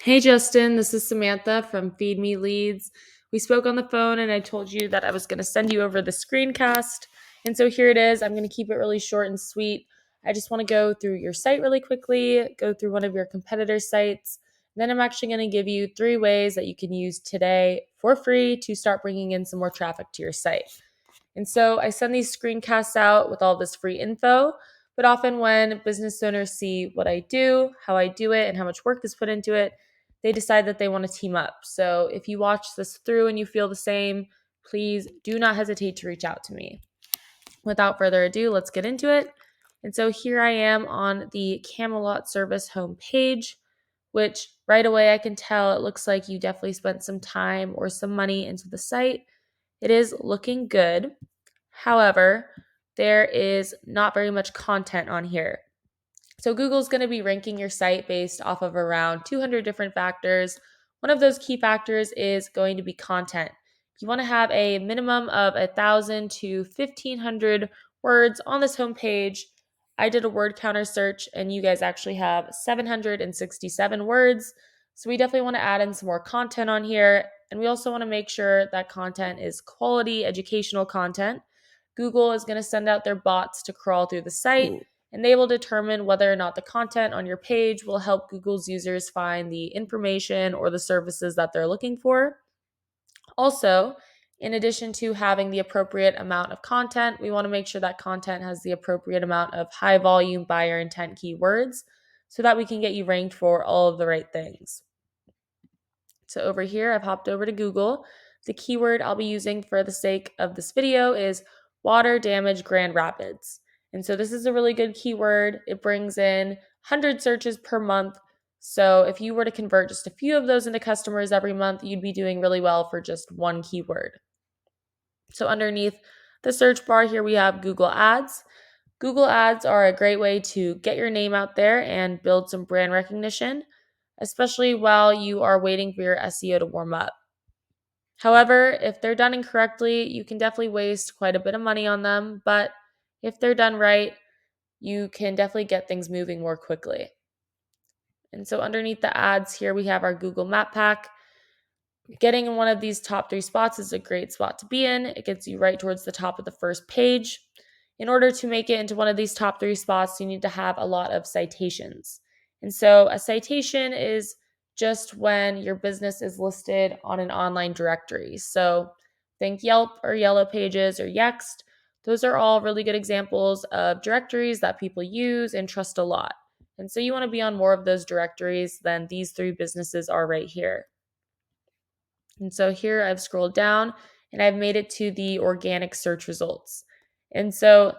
Hey Justin, this is Samantha from Feed Me Leads. We spoke on the phone and I told you that I was going to send you over the screencast. And so here it is. I'm going to keep it really short and sweet. I just want to go through your site really quickly, go through one of your competitor sites. Then I'm actually going to give you 3 ways that you can use today for free to start bringing in some more traffic to your site. And so I send these screencasts out with all this free info. But often when business owners see what I do, how I do it, and how much work is put into it, they decide that they want to team up. So if you watch this through and you feel the same, please do not hesitate to reach out to me. Without further ado, let's get into it. And so here I am on the Camelot service homepage, which right away I can tell it looks like you definitely spent some time or some money into the site. It is looking good. However, there is not very much content on here. So Google's going to be ranking your site based off of around 200 different factors. One of those key factors is going to be content. You want to have a minimum of 1,000 to 1,500 words on this homepage. I did a word counter search and you guys actually have 767 words. So we definitely want to add in some more content on here. And we also want to make sure that content is quality educational content. Google is going to send out their bots to crawl through the site and they will determine whether or not the content on your page will help Google's users find the information or the services that they're looking for. Also, in addition to having the appropriate amount of content, we want to make sure that content has the appropriate amount of high volume buyer intent keywords so that we can get you ranked for all of the right things. So over here, I've hopped over to Google. The keyword I'll be using for the sake of this video is water damage Grand Rapids. And so this is a really good keyword. It brings in 100 searches per month. So if you were to convert just a few of those into customers every month, you'd be doing really well for just one keyword. So underneath the search bar here, we have Google Ads. Google Ads are a great way to get your name out there and build some brand recognition, especially while you are waiting for your SEO to warm up. However, if they're done incorrectly, you can definitely waste quite a bit of money on them, but if they're done right, you can definitely get things moving more quickly. And so underneath the ads here, we have our Google Map Pack. Getting in one of these top 3 spots is a great spot to be in. It gets you right towards the top of the first page. In order to make it into one of these top 3 spots, you need to have a lot of citations. And so a citation is just when your business is listed on an online directory. So think Yelp or Yellow Pages or Yext. Those are all really good examples of directories that people use and trust a lot. And so you want to be on more of those directories than these 3 businesses are right here. And so here I've scrolled down and I've made it to the organic search results. And so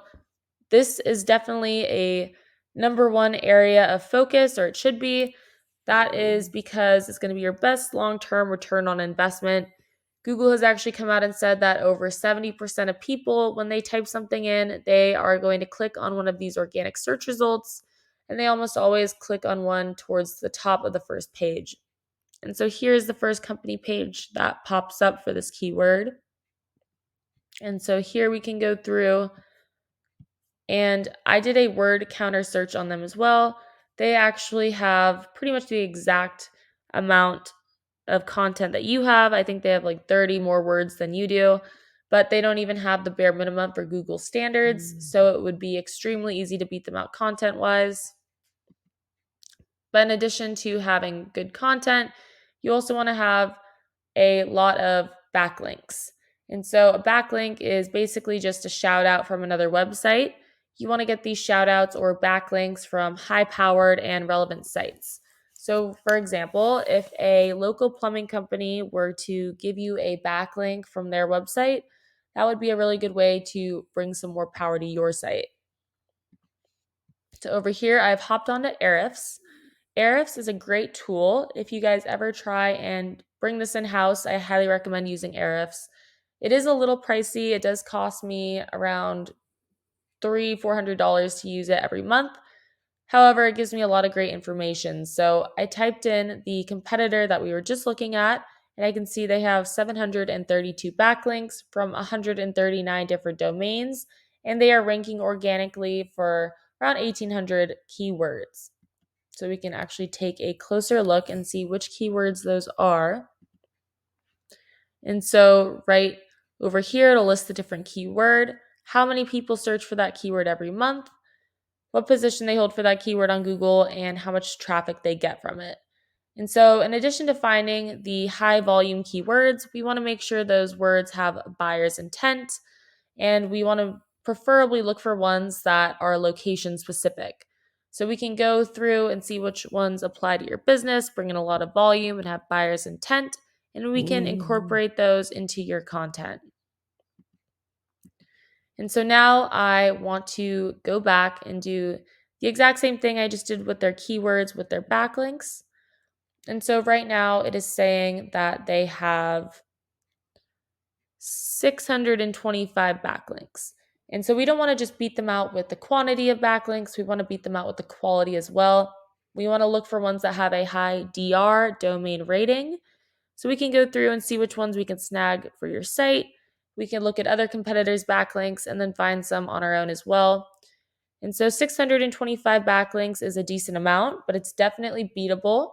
this is definitely a number 1 area of focus, or it should be. That is because it's going to be your best long-term return on investment. Google has actually come out and said that over 70% of people, when they type something in, they are going to click on one of these organic search results, and they almost always click on one towards the top of the first page. And so here's the first company page that pops up for this keyword. And so here we can go through, and I did a word counter search on them as well. They actually have pretty much the exact amount of content that you have. I think they have like 30 more words than you do, but they don't even have the bare minimum for Google standards. So it would be extremely easy to beat them out content wise. But in addition to having good content, you also want to have a lot of backlinks. And so a backlink is basically just a shout out from another website. You want to get these shout outs or backlinks from high powered and relevant sites. So, for example, if a local plumbing company were to give you a backlink from their website, that would be a really good way to bring some more power to your site. So, over here, I've hopped onto Ahrefs. Ahrefs is a great tool. If you guys ever try and bring this in-house, I highly recommend using Ahrefs. It is a little pricey. It does cost me around $300-$400 to use it every month. However, it gives me a lot of great information. So I typed in the competitor that we were just looking at, and I can see they have 732 backlinks from 139 different domains, and they are ranking organically for around 1,800 keywords. So we can actually take a closer look and see which keywords those are. And so right over here, it'll list the different keyword, how many people search for that keyword every month, what position they hold for that keyword on Google, and how much traffic they get from it. And so, in addition to finding the high volume keywords, we want to make sure those words have a buyer's intent, and we want to preferably look for ones that are location specific. So we can go through and see which ones apply to your business, bring in a lot of volume, and have buyer's intent, and we can incorporate those into your content. And so now I want to go back and do the exact same thing I just did with their keywords, with their backlinks. And so right now it is saying that they have 625 backlinks. And so we don't want to just beat them out with the quantity of backlinks. We want to beat them out with the quality as well. We want to look for ones that have a high DR, domain rating. So we can go through and see which ones we can snag for your site. We can look at other competitors' backlinks and then find some on our own as well. And so 625 backlinks is a decent amount, but it's definitely beatable.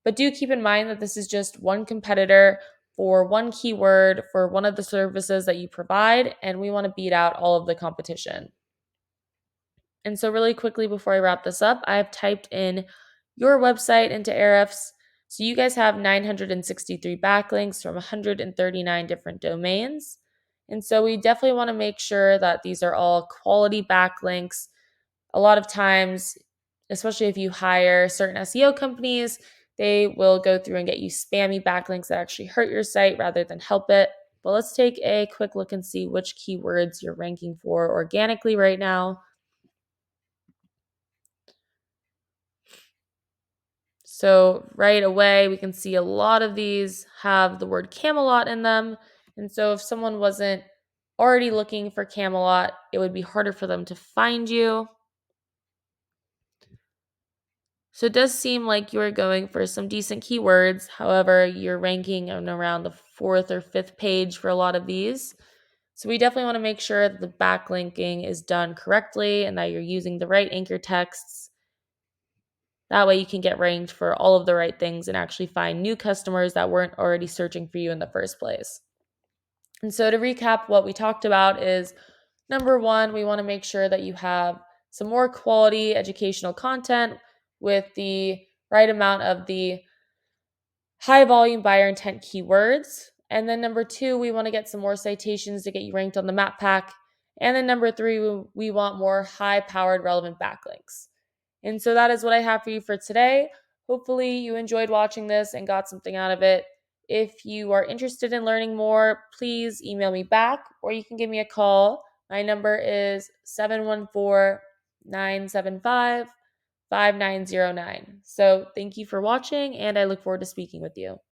But do keep in mind that this is just one competitor for one keyword for one of the services that you provide, and we want to beat out all of the competition. And so really quickly before I wrap this up, I have typed in your website into Ahrefs. So you guys have 963 backlinks from 139 different domains. And so we definitely want to make sure that these are all quality backlinks. A lot of times, especially if you hire certain SEO companies, they will go through and get you spammy backlinks that actually hurt your site rather than help it. But let's take a quick look and see which keywords you're ranking for organically right now. So right away, we can see a lot of these have the word Camelot in them. And so if someone wasn't already looking for Camelot, it would be harder for them to find you. So it does seem like you're going for some decent keywords. However, you're ranking on around the 4th or 5th page for a lot of these. So we definitely want to make sure that the backlinking is done correctly and that you're using the right anchor texts. That way you can get ranked for all of the right things and actually find new customers that weren't already searching for you in the first place. And so to recap, what we talked about is number one, we want to make sure that you have some more quality educational content with the right amount of the high volume buyer intent keywords. And then number two, we want to get some more citations to get you ranked on the map pack. And then number three, we want more high powered relevant backlinks. And so that is what I have for you for today. Hopefully you enjoyed watching this and got something out of it. If you are interested in learning more, please email me back or you can give me a call. My number is 714-975-5909. So thank you for watching and I look forward to speaking with you.